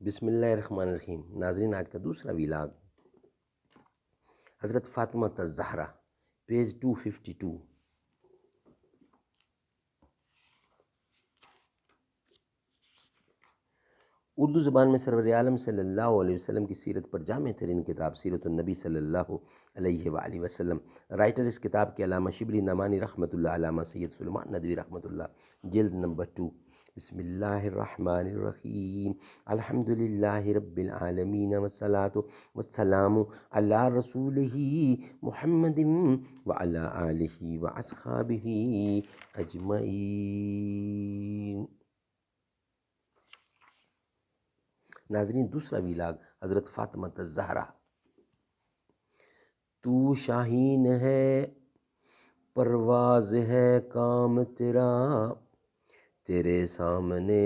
بسم اللہ الرحمن الرحیم۔ ناظرین، آج کا دوسرا ویلاگ حضرت فاطمہ الزہرا، پیج 252۔ اردو زبان میں سرور عالم صلی اللہ علیہ وسلم کی سیرت پر جامع ترین کتاب سیرت النبی صلی اللہ علیہ وآلہ وسلم۔ رائٹر اس کتاب کے علامہ شبلی نعمانی رحمۃ اللہ، علامہ سید سلیمان ندوی رحمۃ اللہ، جلد نمبر 2۔ بسم اللہ الرحمن الرحیم۔ الحمدللہ رب العالمین والصلاة والسلام علی رسولہ محمد وعلی آلہ واصحابہ اجمعین۔ ناظرین، دوسرا ویلاگ حضرت فاطمہ الزہرا۔ تو شاہین ہے، پرواز ہے کام تیرا، تیرے سامنے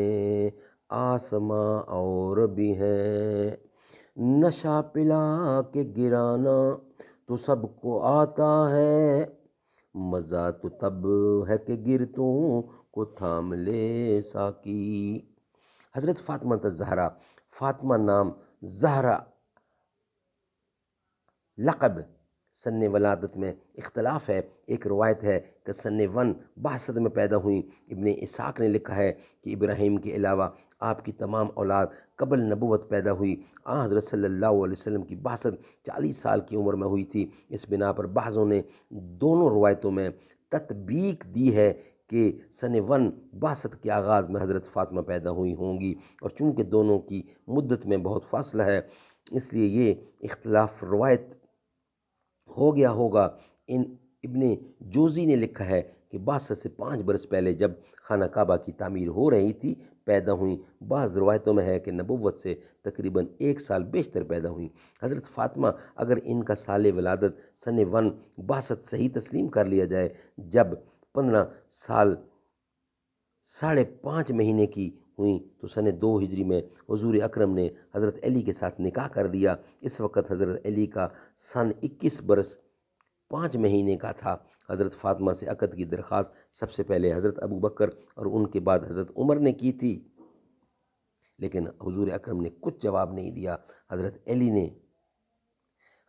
آسماں اور بھی ہیں، نشہ پلا کے گرانا تو سب کو آتا ہے، مزہ تو تب ہے کہ گرتوں کو تھام لے ساکی۔ حضرت فاطمہ الزہرا، فاطمہ نام، زہرا لقب۔ سن ولادت میں اختلاف ہے۔ ایک روایت ہے کہ سن 162 میں پیدا ہوئیں۔ ابن اسحاق نے لکھا ہے کہ ابراہیم کے علاوہ آپ کی تمام اولاد قبل نبوت پیدا ہوئی۔ حضرت صلی اللہ علیہ وسلم کی بعثت 40 سال کی عمر میں ہوئی تھی۔ اس بنا پر بعضوں نے دونوں روایتوں میں تطبیق دی ہے کہ سن 162 کے آغاز میں حضرت فاطمہ پیدا ہوئی ہوں گی، اور چونکہ دونوں کی مدت میں بہت فاصلہ ہے، اس لیے یہ اختلاف روایت ہو گیا ہوگا۔ ابن جوزی نے لکھا ہے کہ بعثت سے 5 برس پہلے جب خانہ کعبہ کی تعمیر ہو رہی تھی پیدا ہوئیں۔ بعض روایتوں میں ہے کہ نبوت سے تقریباً 1 سال بیشتر پیدا ہوئیں۔ حضرت فاطمہ، اگر ان کا سال ولادت سن 162 صحیح تسلیم کر لیا جائے، جب 15 سال 5.5 مہینے کی ہوئیں تو سن 2 ہجری میں حضور اکرم نے حضرت علی کے ساتھ نکاح کر دیا۔ اس وقت حضرت علی کا سن 21 برس 5 مہینے کا تھا۔ حضرت فاطمہ سے عقد کی درخواست سب سے پہلے حضرت ابو بکر اور ان کے بعد حضرت عمر نے کی تھی، لیکن حضور اکرم نے کچھ جواب نہیں دیا۔ حضرت علی نے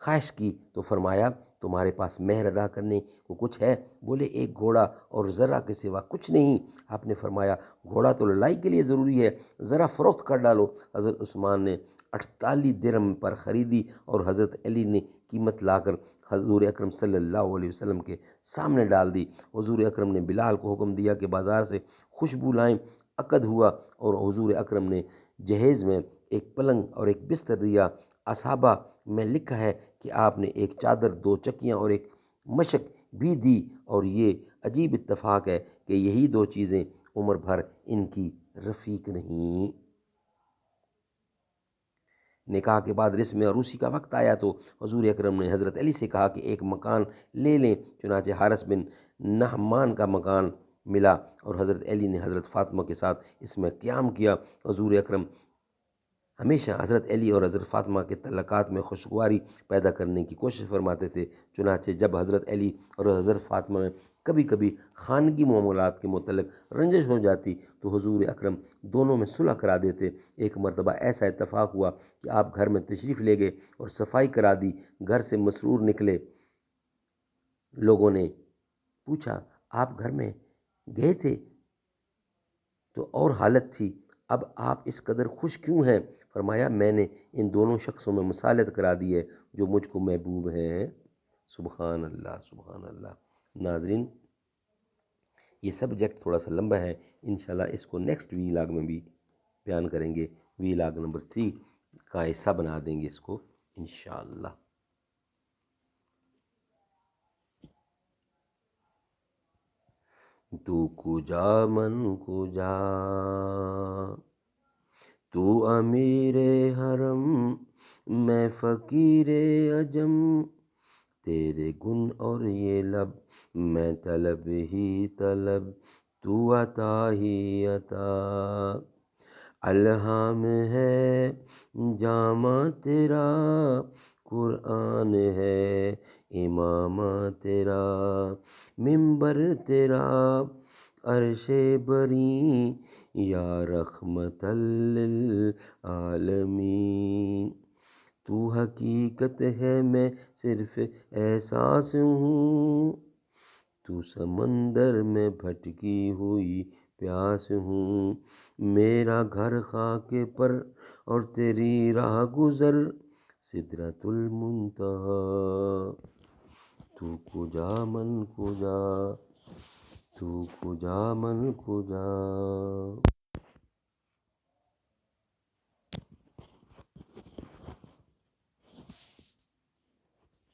خواہش کی تو فرمایا، تمہارے پاس مہر ادا کرنے کو کچھ ہے؟ بولے، 1 گھوڑا اور ذرا کے سوا کچھ نہیں۔ آپ نے فرمایا، گھوڑا تو لڑائی کے لیے ضروری ہے، ذرا فروخت کر ڈالو۔ حضرت عثمان نے 48 درہم پر خریدی اور حضرت علی نے قیمت لا کر حضور اکرم صلی اللہ علیہ وسلم کے سامنے ڈال دی۔ حضور اکرم نے بلال کو حکم دیا کہ بازار سے خوشبو لائیں۔ عقد ہوا اور حضور اکرم نے جہیز میں ایک پلنگ اور ایک بستر دیا۔ اصحابہ میں لکھا ہے کہ آپ نے 1 چادر، 2 چکیاں اور 1 مشک بھی دی، اور یہ عجیب اتفاق ہے کہ یہی 2 چیزیں عمر بھر ان کی رفیق نہیں۔ نکاح کے بعد رسم عروسی کا وقت آیا تو حضور اکرم نے حضرت علی سے کہا کہ ایک مکان لے لیں۔ چنانچہ حارث بن نعمان کا مکان ملا اور حضرت علی نے حضرت فاطمہ کے ساتھ اس میں قیام کیا۔ حضور اکرم ہمیشہ حضرت علی اور حضرت فاطمہ کے تعلقات میں خوشگواری پیدا کرنے کی کوشش فرماتے تھے۔ چنانچہ جب حضرت علی اور حضرت فاطمہ میں کبھی کبھی خانگی معاملات کے متعلق رنجش ہو جاتی تو حضور اکرم دونوں میں صلح کرا دیتے۔ ایک مرتبہ ایسا اتفاق ہوا کہ آپ گھر میں تشریف لے گئے اور صفائی کرا دی۔ گھر سے مسرور نکلے۔ لوگوں نے پوچھا، آپ گھر میں گئے تھے تو اور حالت تھی، اب آپ اس قدر خوش کیوں ہیں؟ فرمایا، میں نے ان دونوں شخصوں میں مصالحت کرا دی ہے جو مجھ کو محبوب ہیں۔ سبحان اللہ، سبحان اللہ۔ ناظرین، یہ سبجیکٹ تھوڑا سا لمبا ہے، انشاءاللہ اس کو نیکسٹ ویلاگ میں بھی بیان کریں گے۔ ویلاگ نمبر 3 کا حصہ بنا دیں گے اس کو انشاءاللہ۔ تو کجا من کجا، تو امیر حرم میں فقیر عجم، تیرے گن اور یہ لب میں طلب ہی طلب، تو عطا ہی عطا۔ الہام ہے جامع تیرا، قرآن ہے امامہ تیرا، منبر تیرا عرش بری یا رحمت للعالمین۔ تو حقیقت ہے میں صرف احساس ہوں، تو سمندر میں بھٹکی ہوئی پیاس ہوں، میرا گھر خاک پر اور تیری راہ گزر سدرۃ المنتہا۔ تو کجا من کجا، تو کجا من کجا۔